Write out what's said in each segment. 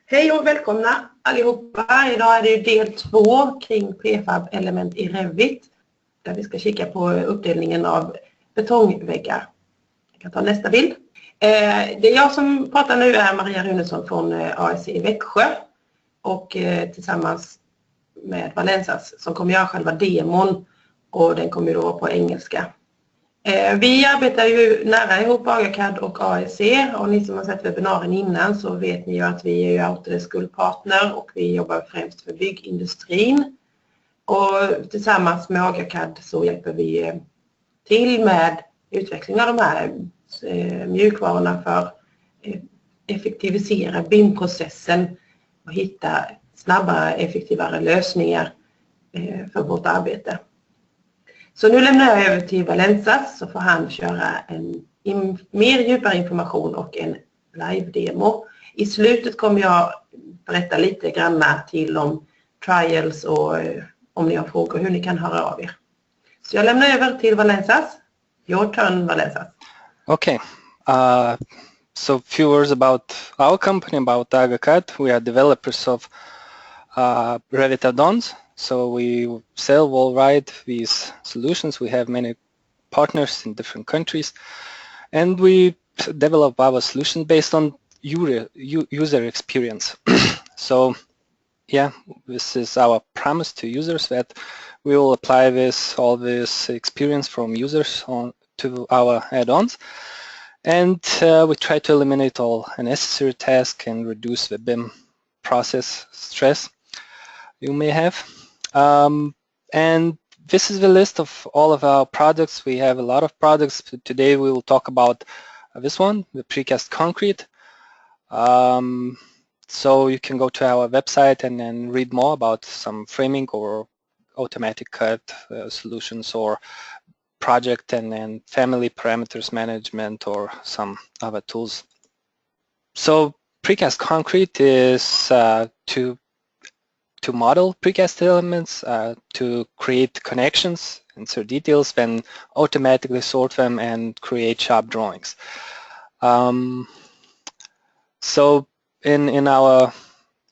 Hej och välkomna allihopa. Idag är det del 2 kring Prefab-element i Revit. Där vi ska kika på uppdelningen av betongväggar. Jag kan ta nästa bild. Det är jag som pratar nu är Maria Runesson från ASC i Växjö. Och tillsammans med Valensas som kommer göra själva demon. Och den kommer då vara på engelska. Vi arbetar ju nära ihop Väggar och ASC, och ni som har sett webbinarien innan så vet ni ju att vi är ju Autoinsert guldpartner och vi jobbar främst för byggindustrin. Och tillsammans med Väggar så hjälper vi till med utveckling av de här mjukvarorna för att effektivisera BIM-processen och hitta snabbare, effektivare lösningar för vårt arbete. Så nu lämnar jag över till Valensas så får han köra en mer djupare information och en live-demo. I slutet kommer jag berätta lite grann till om trials och om ni har frågor hur ni kan höra av er. Så jag lämnar över till Valensas. Your turn, Valensas. Okay. So few words about our company, about Väggar. We are developers of Revit add-ons. So we sell worldwide these solutions. We have many partners in different countries, and we develop our solution based on user experience. So yeah, this is our promise to users that we will apply all this experience from users to our add-ons, and we try to eliminate all unnecessary tasks and reduce the BIM process stress you may have. And this is the list of all of our products. We have a lot of products. Today we will talk about this one, the Precast concrete. So you can go to our website and then read more about some framing or automatic cut solutions or project and then family parameters management or some other tools. So Precast concrete is to model precast elements, to create connections, insert details, then automatically sort them and create sharp drawings. So in our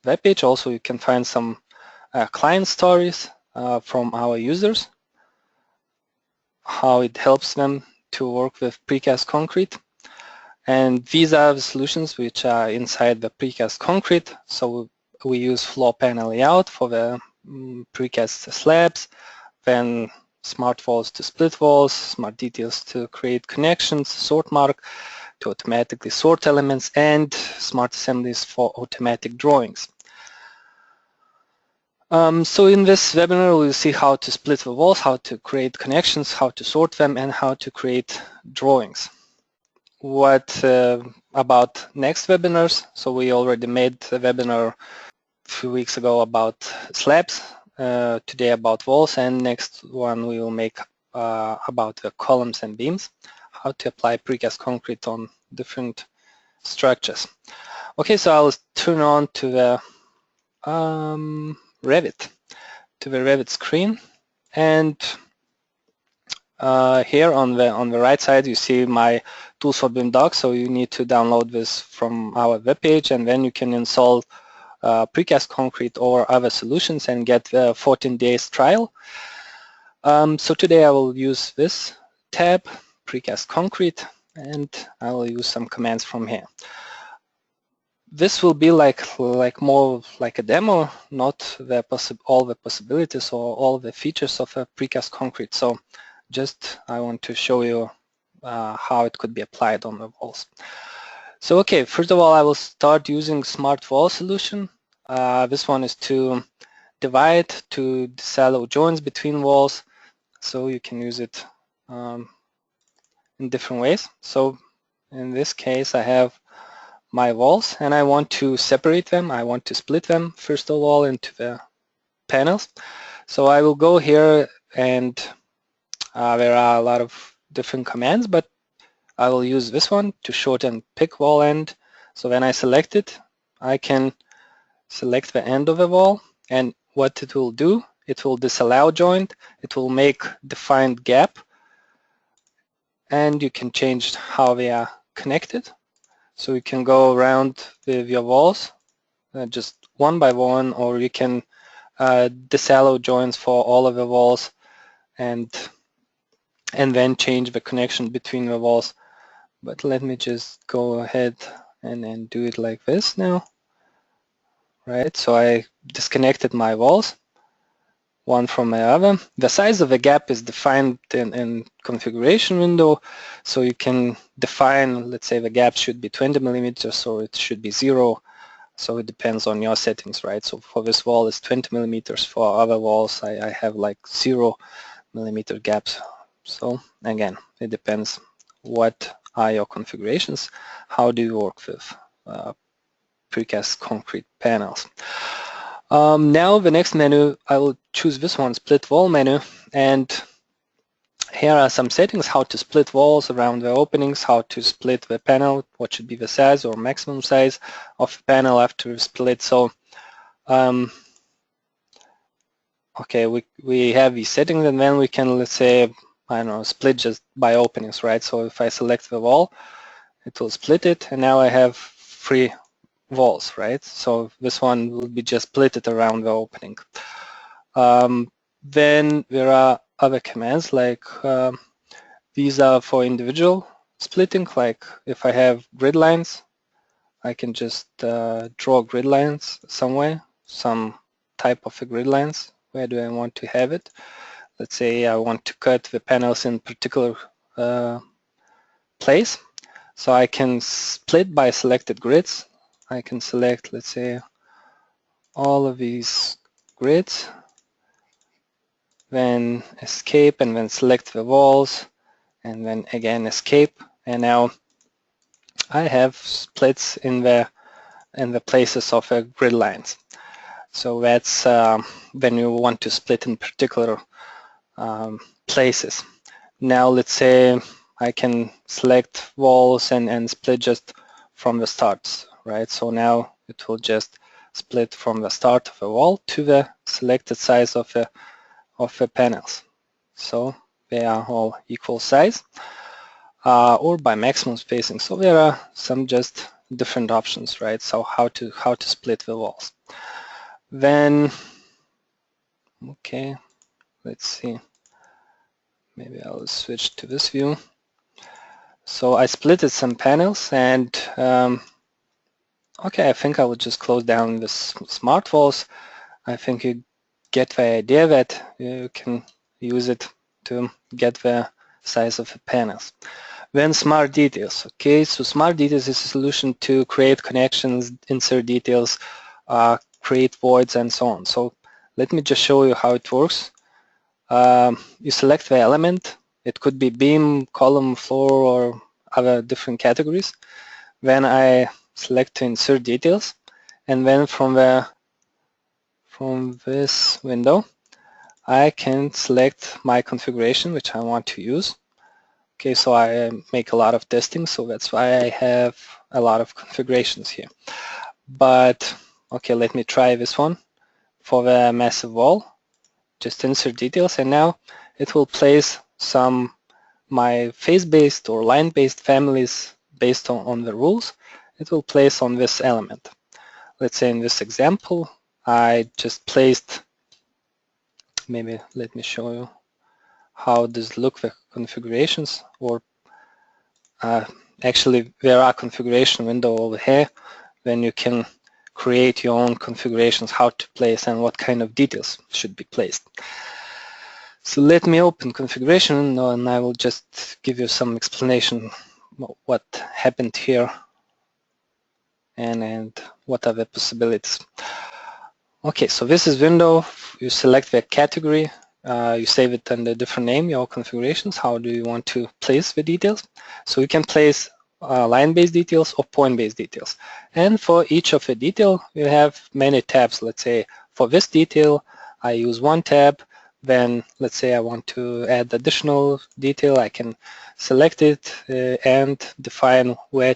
webpage also you can find some client stories from our users, how it helps them to work with precast concrete. And these are the solutions which are inside the precast concrete. So we use floor panel layout for the precast slabs, then smart walls to split walls, smart details to create connections, sort mark to automatically sort elements, and smart assemblies for automatic drawings. So in this webinar we'll see how to split the walls, how to create connections, how to sort them, and how to create drawings. What about next webinars? So we already made a webinar a few weeks ago about slabs, today about walls, and next one we will make about the columns and beams, how to apply precast concrete on different structures. Okay, so I'll turn on to the Revit screen, and here on the right side you see my tools for BIM docs. So you need to download this from our webpage, and then you can install precast concrete or other solutions and get a 14 days trial. So today I will use this tab, precast concrete, and I will use some commands from here. This will be more like a demo, not all the possibilities or all the features of a precast concrete. So just I want to show you how it could be applied on the walls. So okay, first of all I will start using smart wall solution. This one is to divide, to shallow joints between walls, so you can use it in different ways. So in this case I have my walls and I want to separate them. I want to split them first of all into the panels. So I will go here, and there are a lot of different commands, but I will use this one to shorten pick wall end. So when I select it, I can select the end of the wall, and what it will do, it will disallow joint, it will make defined gap, and you can change how they are connected. So you can go around with your walls just one by one, or you can disallow joints for all of the walls and then change the connection between the walls. But let me just go ahead and do it like this now. Right, so I disconnected my walls, one from the other. The size of the gap is defined in configuration window, so you can define, let's say the gap should be 20 millimeters or it should be 0. So it depends on your settings, right? So for this wall it's 20 millimeters. For other walls I have like 0 millimeter gaps. So again, it depends what are your configurations, how do you work with precast concrete panels. Now the next menu, I will choose this one, split wall menu, and here are some settings, how to split walls around the openings, how to split the panel, what should be the size or maximum size of the panel after split. So okay, we have these settings, and then we can, let's say, I don't know, split just by openings, right? So if I select the wall, it will split it, and now I have 3 walls, right? So this one will be just split it around the opening. Then there are other commands like these are for individual splitting, like if I have grid lines, I can just draw grid lines somewhere, some type of a grid lines. Where do I want to have it? Let's say I want to cut the panels in particular place. So I can split by selected grids. I can select, let's say, all of these grids, then escape, and then select the walls, and then again escape, and now I have splits in the places of the grid lines. So that's when you want to split in particular places. Now let's say I can select walls and split just from the start, right? So now it will just split from the start of a wall to the selected size of the panels. So they are all equal size, or by maximum spacing. So there are some just different options, right? So how to split the walls. Then, okay, let's see. Maybe I'll switch to this view. So I splitted some panels, and okay, I think I will just close down the smart walls. I think you get the idea that you can use it to get the size of the panels. Then smart details. Okay, so smart details is a solution to create connections, insert details, create voids, and so on. So let me just show you how it works. You select the element. It could be beam, column, floor, or other different categories. Then I select to insert details, and then from this window I can select my configuration which I want to use. Okay, so I make a lot of testing, so that's why I have a lot of configurations here. But okay, let me try this one for the massive wall. Just insert details, and now it will place some my face-based or line-based families based on the rules. It will place on this element. Let's say in this example I just placed, maybe let me show you how does look the configurations, or actually there are configuration window over here. Then you can create your own configurations, how to place and what kind of details should be placed. So let me open configuration window, and I will just give you some explanation what happened here and what are the possibilities. Okay, so this is window. You select the category, you save it under a different name, your configurations. How do you want to place the details? So you can place line-based details or point-based details. And for each of the detail, you have many tabs. Let's say for this detail, I use one tab. Then let's say I want to add additional detail. I can select it and define where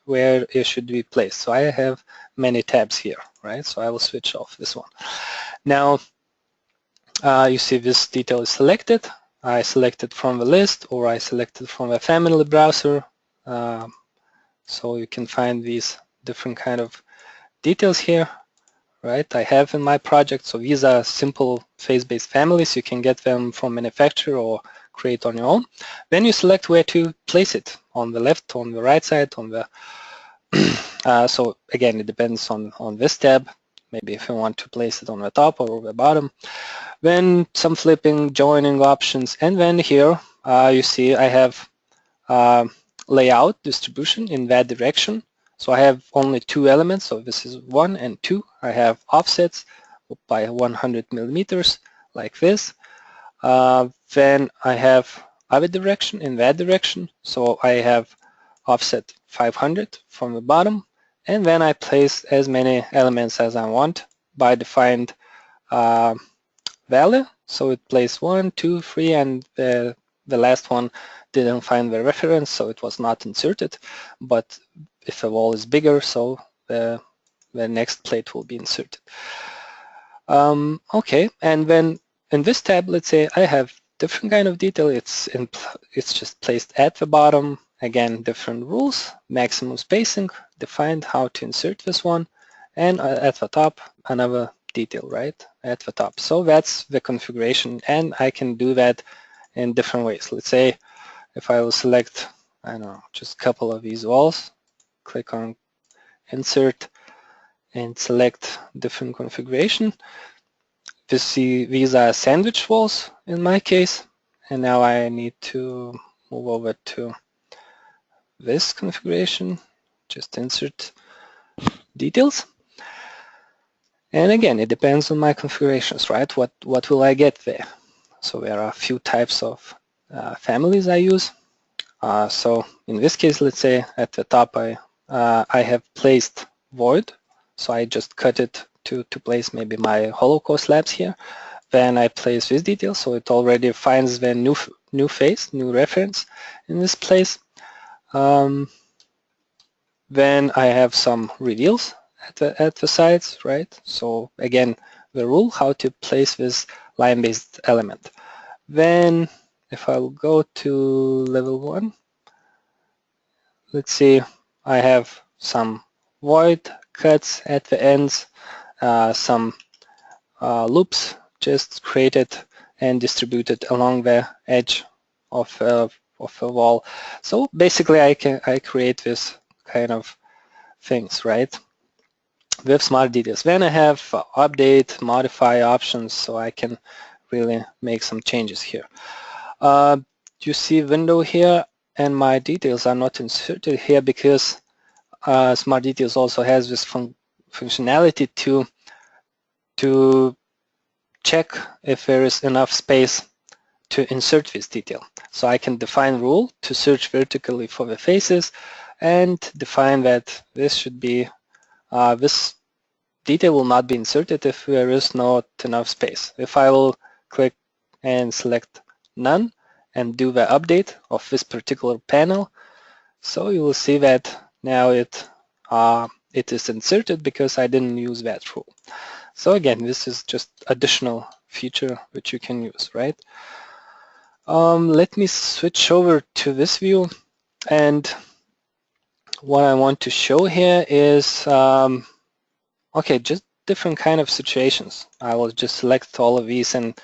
it should be placed. So I have many tabs here, right? So I will switch off this one. Now you see this detail is selected. I select it from the list, or I select it from a family browser. So you can find these different kind of details here, right? I have in my project. So these are simple face-based families. You can get them from manufacturer or create on your own. Then you select where to place it, on the left, on the right side, on the so again, it depends on this tab. Maybe if you want to place it on the top or the bottom. Then some flipping, joining options, and then here you see I have layout distribution in that direction. So I have only two elements, so this is 1 and 2. I have offsets by 100 millimeters like this. Then I have other direction in that direction, so I have offset 500 from the bottom, and then I place as many elements as I want by defined value. So it placed 1, 2, 3, and the last one didn't find the reference, so it was not inserted. But if a wall is bigger, so the next plate will be inserted. Okay, and then in this tab, let's say I have different kind of detail. It's just placed at the bottom. Again, different rules, maximum spacing, defined how to insert this one, and at the top, another detail, right, at the top. So that's the configuration, and I can do that in different ways. Let's say if I will select, I don't know, just a couple of these walls, click on insert and select different configuration. These are sandwich walls in my case, and now I need to move over to this configuration, just insert details. And again, it depends on my configurations, right? What will I get there? So there are a few types of families I use. So in this case, let's say at the top I have placed void, so I just cut it to place maybe my hollow core slabs here. Then I place this detail, so it already finds the new face, new reference in this place. Then I have some reveals at the sides, right? So again, the rule how to place this line-based element. Then if I will go to level 1, let's see, I have some void cuts at the ends, some loops just created and distributed along the edge of a wall. So basically I create this kind of things, right, with smart details. Then I have update, modify options, so I can really make some changes here. You see window here, and my details are not inserted here because Smart Details also has this functionality to check if there is enough space to insert this detail. So I can define rule to search vertically for the faces and define that this should be, this detail will not be inserted if there is not enough space. If I will click and select none and do the update of this particular panel, so you will see that now it is inserted because I didn't use that rule. So again, this is just additional feature which you can use, right? Let me switch over to this view, and what I want to show here is okay, just different kind of situations. I will just select all of these and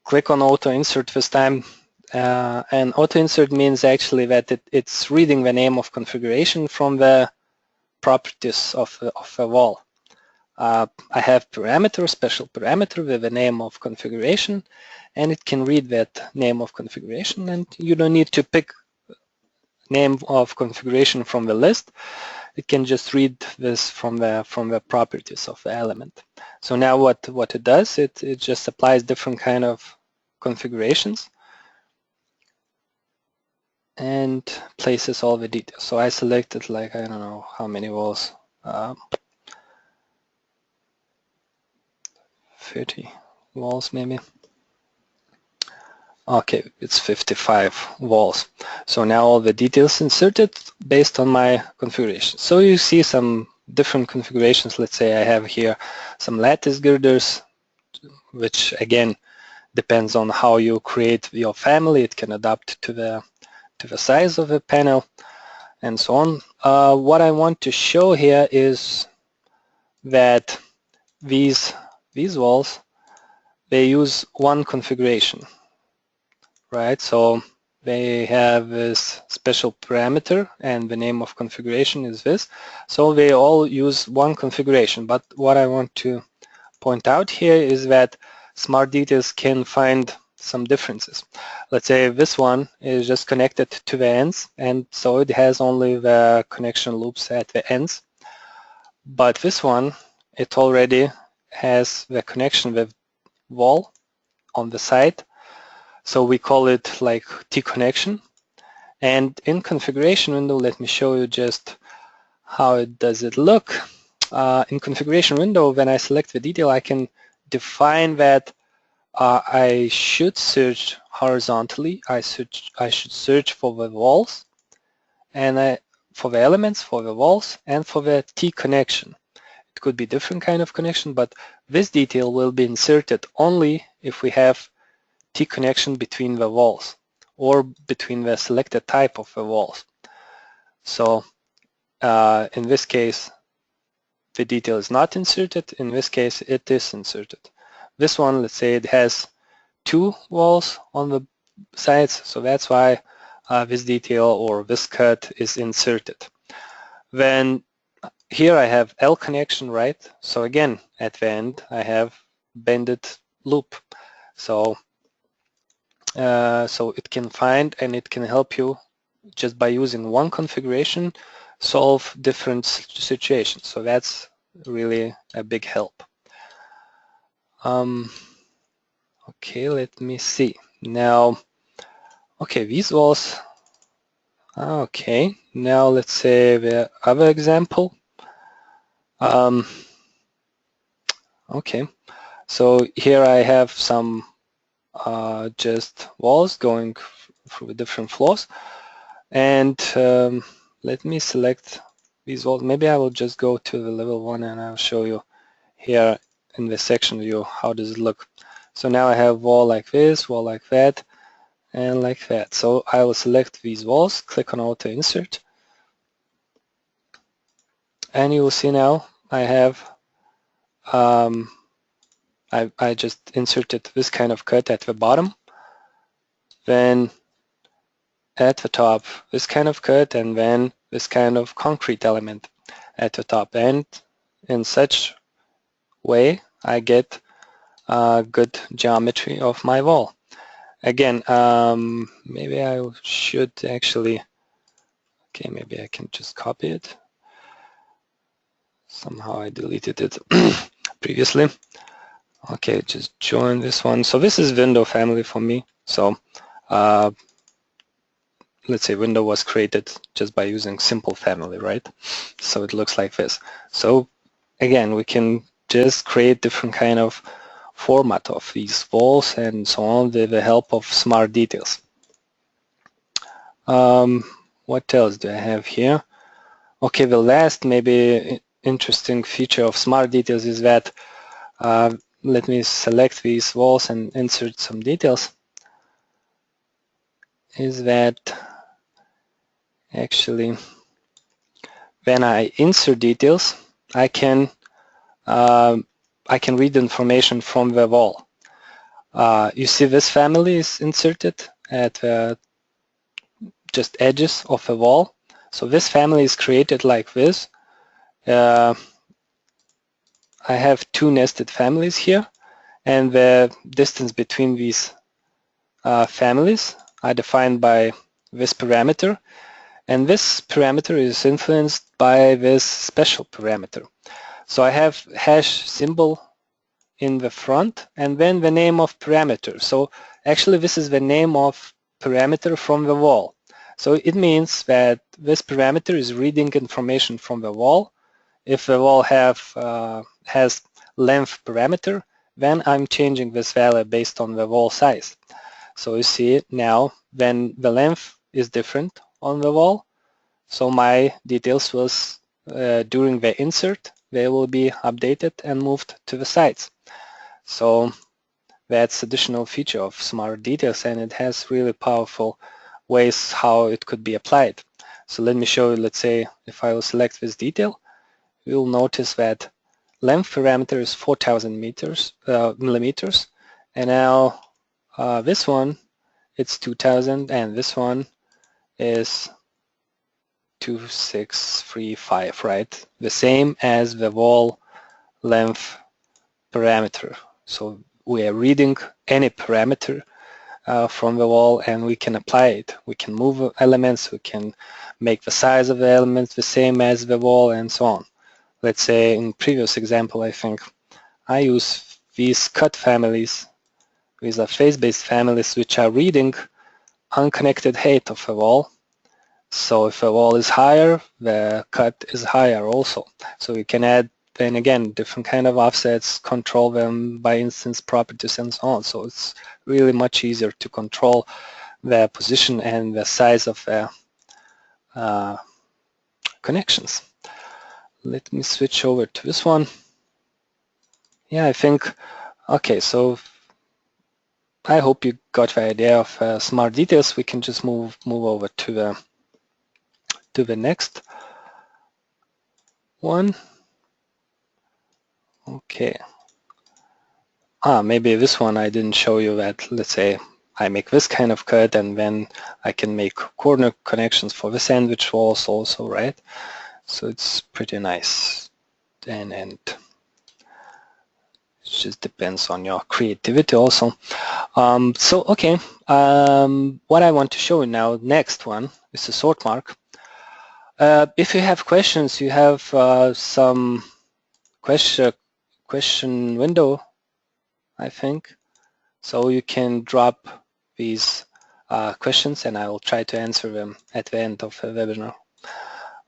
click on Autoinsert this time. And Autoinsert means actually that it's reading the name of configuration from the properties of a wall. I have parameter, special parameter with the name of configuration, and it can read that name of configuration, and you don't need to pick name of configuration from the list. It can just read this from the properties of the element. So now what it does, it just applies different kind of configurations and places all the details. So I selected, like, I don't know how many walls, 30 walls maybe. Okay, it's 55 walls. So now all the details inserted based on my configuration. So you see some different configurations. Let's say I have here some lattice girders, which again depends on how you create your family. It can adapt to the size of the panel and so on. What I want to show here is that these walls, they use one configuration, right? So they have this special parameter and the name of configuration is this. So they all use one configuration. But what I want to point out here is that Smart Details can find some differences. Let's say this one is just connected to the ends, and so it has only the connection loops at the ends. But this one, it already has the connection with wall on the side. So we call it like T-connection. And in configuration window, let me show you just how it does it look. In configuration window, when I select the detail, I can define that I should search horizontally. I should search for the walls, and for the elements, for the walls, and for the T connection. It could be different kind of connection, but this detail will be inserted only if we have T connection between the walls or between the selected type of the walls. So in this case, the detail is not inserted. In this case, it is inserted. This one, let's say it has 2 walls on the sides, so that's why this detail or this cut is inserted. Then here I have L connection, right? So again, at the end, I have bended loop. So it can find and it can help you just by using one configuration solve different situations. So that's really a big help. Okay, let me see. Now, okay, these walls. Okay, now let's say the other example. Okay, so here I have some just walls going through different floors, and let me select these walls. Maybe I will just go to the level 1 and I'll show you here in the section view how does it look. So now I have wall like this, wall like that, and like that. So I will select these walls, click on Autoinsert, and you will see now I have I just inserted this kind of cut at the bottom, then at the top this kind of cut, and then this kind of concrete element at the top, and in such way I get good geometry of my wall. Again, maybe I should actually, okay, maybe I can just copy it. Somehow I deleted it previously. Okay, just join this one. So this is window family for me. So let's say window was created just by using simple family, right? So it looks like this. So again, we can just create different kind of format of these walls and so on with the help of Smart Details. What else do I have here? Okay, the last maybe interesting feature of Smart Details is that let me select these walls and insert some details. Is that actually when I insert details, I can read information from the wall. You see this family is inserted at the just edges of the wall. So this family is created like this. I have 2 nested families here, and the distance between these families are defined by this parameter, and this parameter is influenced by this special parameter. So I have hash symbol in the front and then the name of parameter. So actually this is the name of parameter from the wall. So it means that this parameter is reading information from the wall. If the wall has length parameter, then I'm changing this value based on the wall size. So you see now when the length is different on the wall, so my details was during the insert, they will be updated and moved to the sides. So that's additional feature of Smart Details, and it has really powerful ways how it could be applied. So let me show you, let's say if I will select this detail, you'll notice that length parameter is 4,000 millimeters, and now this one it's 2,000, and this one is 2,635, right? The same as the wall length parameter. So we are reading any parameter from the wall, and we can apply it. We can move elements, we can make the size of the elements the same as the wall, and so on. Let's say in previous example, I think I use these cut families. These are face-based families which are reading unconnected height of a wall. So if a wall is higher, the cut is higher also. So you can add, then again, different kind of offsets, control them by instance properties and so on. So it's really much easier to control the position and the size of the connections. Let me switch over to this one. Yeah, I think, okay, so I hope you got the idea of smart details. We can just move over to the next one. Okay. Maybe this one I didn't show you that. Let's say I make this kind of cut, and then I can make corner connections for the sandwich walls also, right? So it's pretty nice, and it just depends on your creativity also. So okay, what I want to show you now, next one is the sort mark. If you have questions, you have some question window, I think. So you can drop these questions, and I will try to answer them at the end of the webinar.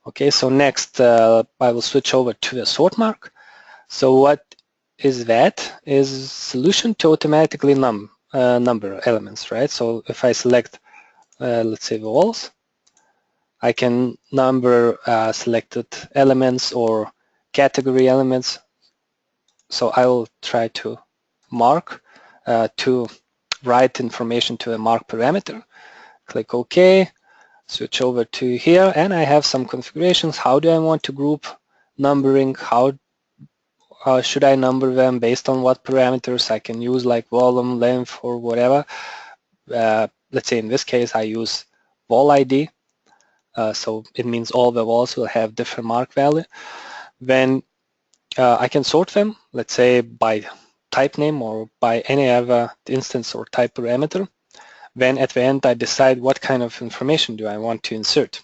Okay, so next I will switch over to the sort mark. So what is that? Is solution to automatically number elements, right? So if I select, let's say, the walls, I can number selected elements or category elements. So I will try to mark, to write information to a mark parameter. Click OK, switch over to here, and I have some configurations. How do I want to group numbering? How should I number them, based on what parameters I can use, like volume, length, or whatever. Let's say in this case I use wall ID. So it means all the walls will have different mark value. Then I can sort them, let's say by type name or by any other instance or type parameter. Then at the end I decide what kind of information do I want to insert.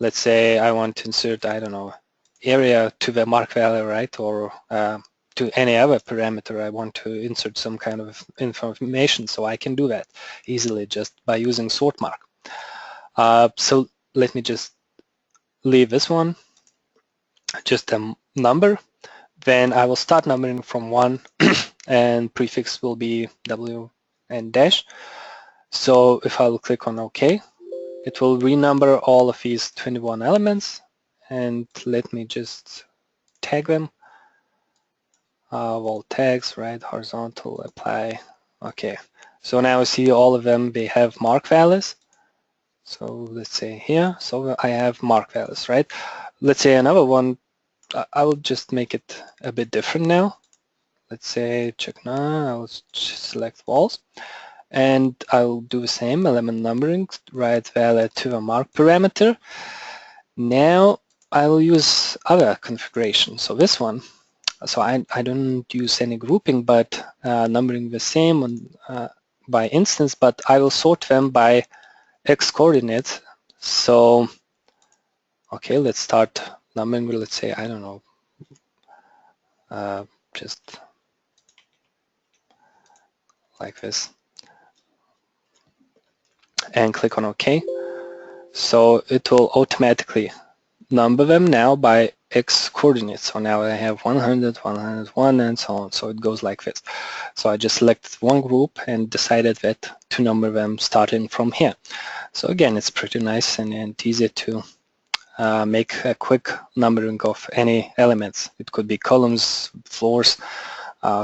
Let's say I want to insert, I don't know, area to the mark value, right? Or to any other parameter I want to insert some kind of information. So I can do that easily just by using sort mark. So let me just leave this one, just a number. Then I will start numbering from 1 and prefix will be W and dash. So if I will click on OK, it will renumber all of these 21 elements, and let me just tag them. Wall tags, right, horizontal, apply. Okay, so now you see all of them, they have mark values. So let's say here, so I have mark values, right? Let's say another one, I will just make it a bit different now. Let's say check now, I will select walls, and I will do the same element numbering, write value to a mark parameter. Now I will use other configuration. So this one, so I don't use any grouping, but numbering the same on, by instance, but I will sort them by X coordinates. So, okay, let's start numbering, let's say, I don't know, just like this, and click on OK. So it will automatically number them now by X coordinates. So now I have 100, 101, and so on. So it goes like this. So I just selected one group and decided that to number them starting from here. So again, it's pretty nice and easy to make a quick numbering of any elements. It could be columns, floors,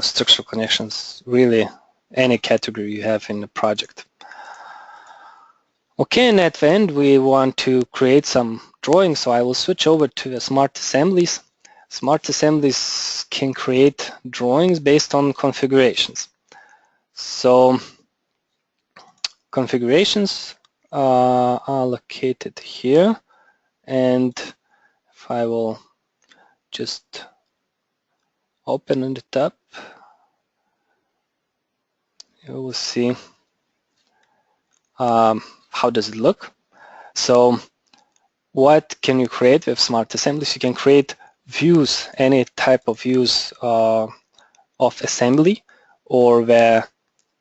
structural connections, really any category you have in the project. Okay, and at the end we want to create some drawings, so I will switch over to the Smart Assemblies. Smart Assemblies can create drawings based on configurations. So configurations are located here, and if I will just open on the top, you will see how does it look. So what can you create with Smart Assemblies? You can create views, any type of views of assembly, or the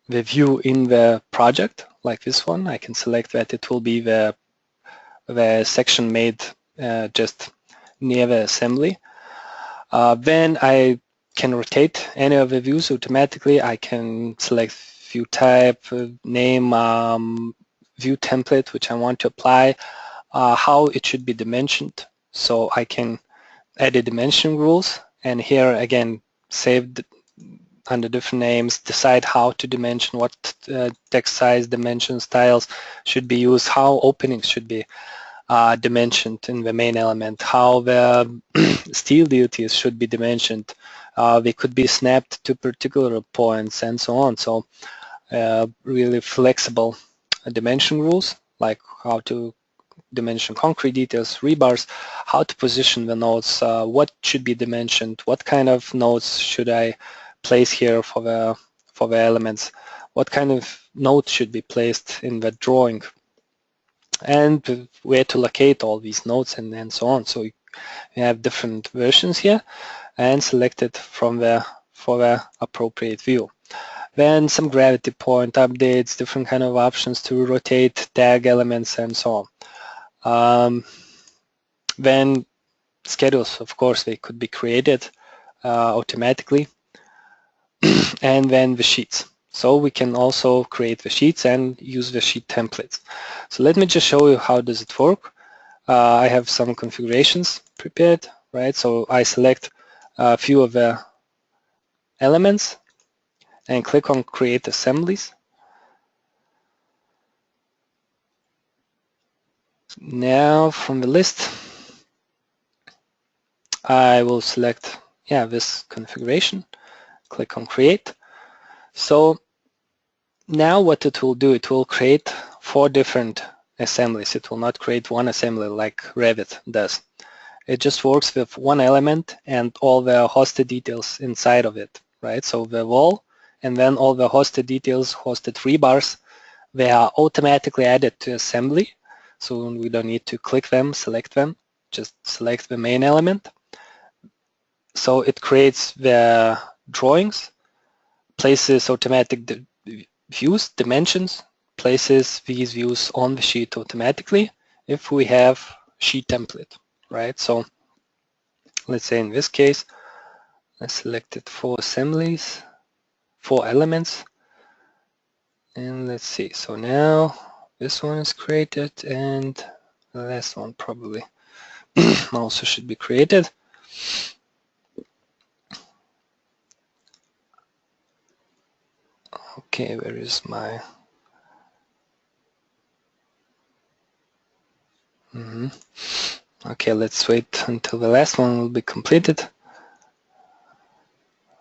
view in the project, like this one. I can select that it will be the section made just near the assembly. Then I can rotate any of the views automatically. I can select view type, name, view template which I want to apply, how it should be dimensioned. So I can add the dimension rules, and here again save under different names, decide how to dimension, what text size, dimension styles should be used, how openings should be dimensioned in the main element, how the steel duties should be dimensioned. They could be snapped to particular points and so on. So really flexible dimension rules, like how to dimension concrete details, rebars, how to position the nodes, what should be dimensioned, what kind of nodes should I place here for the elements, what kind of nodes should be placed in the drawing, and where to locate all these nodes and so on. So you have different versions here, and select it from for the appropriate view. Then some gravity point updates, different kind of options to rotate tag elements and so on. Then schedules, of course, they could be created automatically. And then the sheets. So we can also create the sheets and use the sheet templates. So let me just show you how does it work. I have some configurations prepared, right? So I select a few of the elements and click on Create Assemblies. Now from the list, I will select this configuration, click on Create. So now what it will do, it will create 4 different assemblies. It will not create one assembly like Revit does. It just works with one element and all the hosted details inside of it, right? So the wall and then all the hosted details, hosted rebars, they are automatically added to assembly. So we don't need to click them, select them, just select the main element. So it creates the drawings, places automatic views, dimensions, places these views on the sheet automatically if we have sheet template, right? So let's say in this case, I selected 4 assemblies, 4 elements, and let's see. So now this one is created, and the last one probably also should be created. Okay, where is my... Okay, let's wait until the last one will be completed.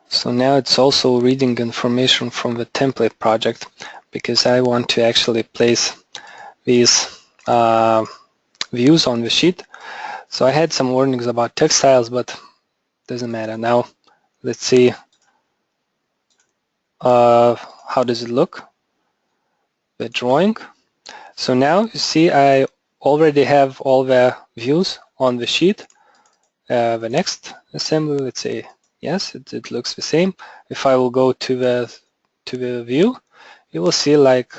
So now it's also reading information from the template project, because I want to actually place these views on the sheet. So I had some warnings about textiles, but doesn't matter. Now let's see how does it look, the drawing. So now you see I already have all the views on the sheet. The next assembly, let's say, yes, it looks the same. If I will go to the view, you will see like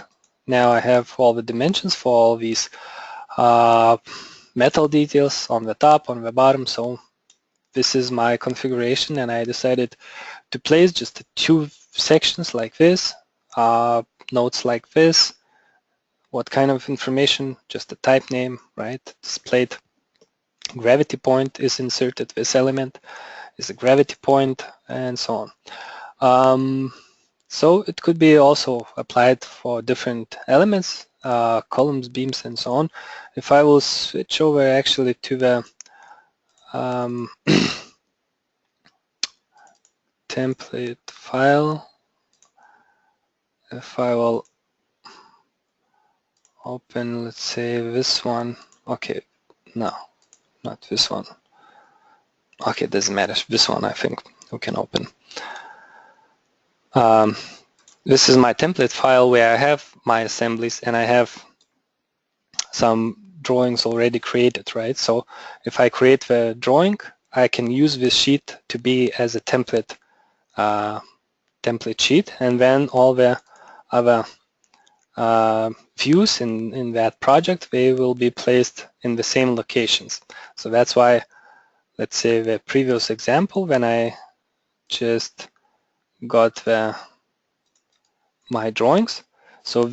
now I have all the dimensions for all these metal details on the top, on the bottom. So this is my configuration, and I decided to place just 2 sections like this, notes like this. What kind of information? Just a type name, right? Displayed. Gravity point is inserted. This element is a gravity point, and so on. So it could be also applied for different elements, columns, beams, and so on. If I will switch over actually to the template file. If I will open, let's say this one. Okay, no, not this one. Okay, it doesn't matter. This one I think we can open. This is my template file where I have my assemblies and I have some drawings already created, right? So if I create the drawing, I can use this sheet to be as a template sheet, and then all the other views in that project, they will be placed in the same locations. So that's why, let's say the previous example, when I just got my drawings, so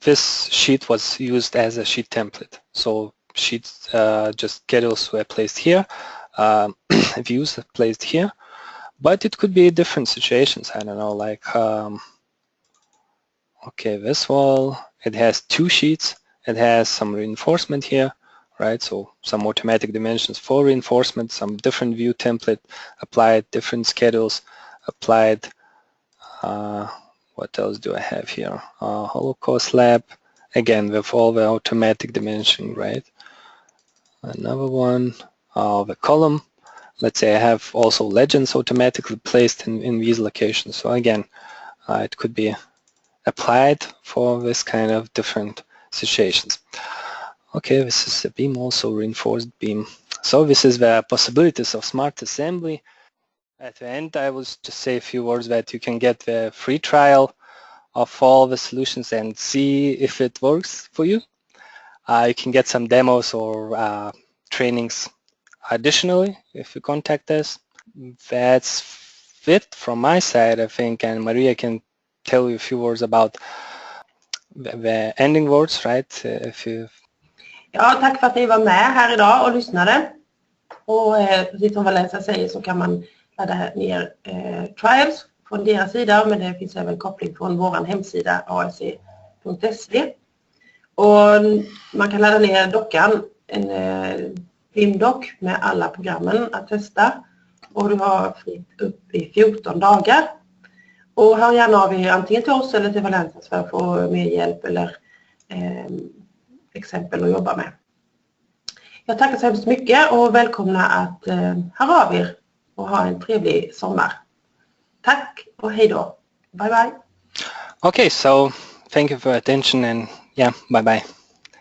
this sheet was used as a sheet template. So sheets, just schedules were placed here, views placed here, but it could be different situations. I don't know, like, okay, this wall, it has two sheets, it has some reinforcement here, right? So some automatic dimensions for reinforcement, some different view template applied, different schedules applied. What else do I have here? Hollow core slab, again with all the automatic dimension, right? Another one, the column. Let's say I have also legends automatically placed in these locations. So again, it could be applied for this kind of different situations. Okay, this is a beam, also reinforced beam. So this is the possibilities of Smart Assembly. At the end, I will just say a few words that you can get the free trial of all the solutions and see if it works for you. You can get some demos or trainings additionally if you contact us. That's it from my side, I think, and Maria can tell you a few words about the ending words, right? Ja, tack för att ni var med här idag och lyssnade. Och precis som Valencia säger så kan man ladda ner trials från deras sida, men det finns även koppling från vår hemsida asc.se. Och man kan ladda ner dockan, en BIM-dock med alla programmen att testa. Och du har fritt upp i 14 dagar. Och hör gärna av er antingen till oss eller till Valencia för att få mer hjälp eller exempel att jobba med. Jag tackar så hemskt mycket och välkomna att höra av er och ha en trevlig sommar. Tack och hej då. Bye bye. Okay, so thank you for your attention and yeah, bye bye.